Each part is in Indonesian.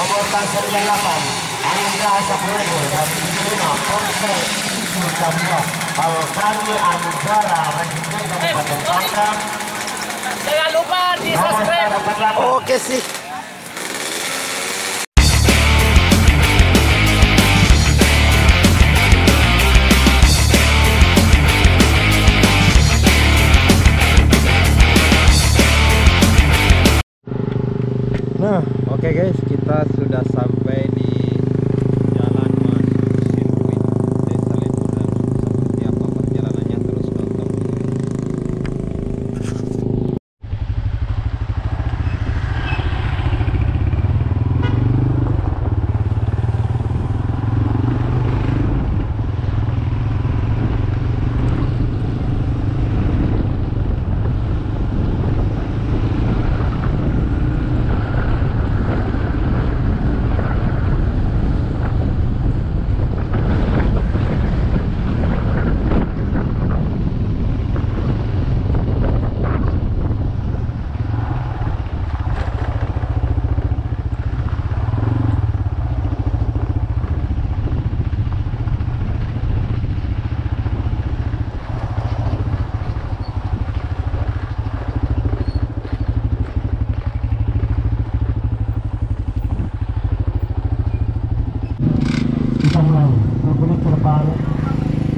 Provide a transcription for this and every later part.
nomor 98 Angga Sapuredo dan 75 Ponce Sukamua Alkani Anugara Residen Kabupaten Pangkam. Jangan lupa di subscribe. Oke sih. Nah, oke guys, kita sudah sampai di jalan masuk sirkuit Desa Liburan. Seperti apa perjalanannya, terus nonton.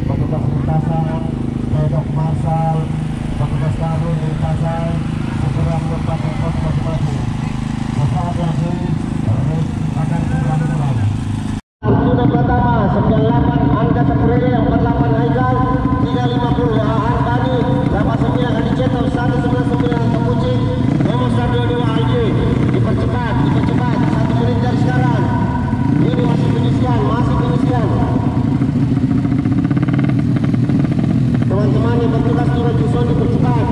Petugas lintasan, pedok marsal, petugas baru lintasan, segera menempati pos masing-masing. Saat lagi akan dimulai. Sudah pertama 98 Angga Sapuredo, 48 Haikal, 350 Aan Kani, 89 akan dicetak 199 Kepucing, nomor 122 ID. Dipercepat 1 menit dari sekarang. Ini masih penyisian. Teman-teman yang bertugas di Rajuson dipercepat.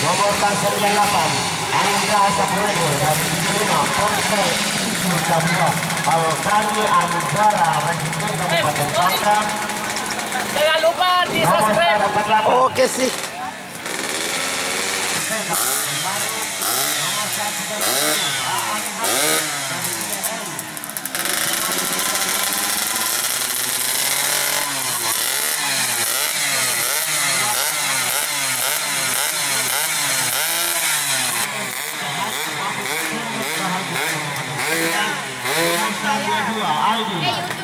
Nomor 98 Angga Sapuredo dan 75 Ponce Sukamua Alkani Anugara Residen Kabupaten Pangkam. Jangan lupa di subscribe. Oke sih.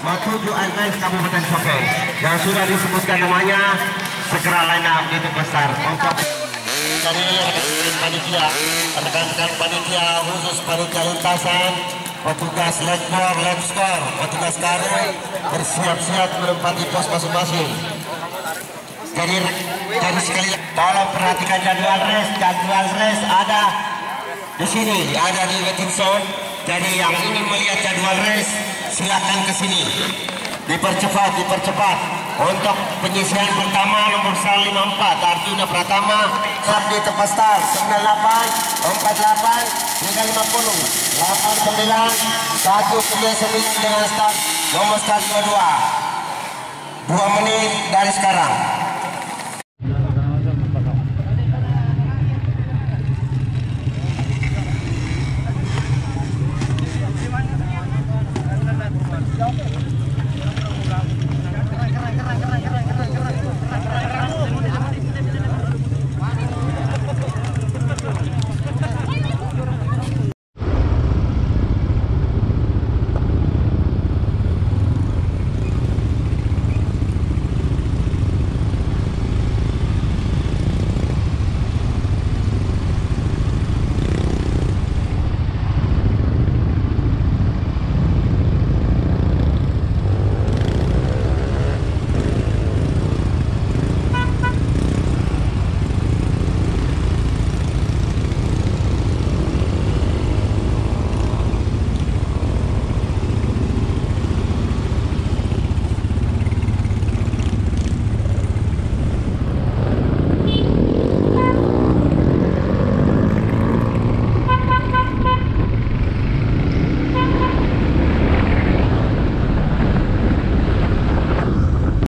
Matuju Alkes Kabupaten Sopeng yang sudah disebutkan namanya, segera line up di besar untuk dari panitia, rekan-rekan panitia khusus panitia lintasan, petugas lap score, petugas karung bersiap-siap menempati pos masing-masing. Jadi sekali tolong perhatikan jadwal race ada di sini, ada di waiting zone. Jadi yang ingin melihat jadwal race silakan ke sini. Dipercepat untuk penyisian pertama nomor 154 Arjuna Pratama, Sabdi Tepastar 98 48 350 89 199 dengan start nomor 122. 2 menit dari sekarang.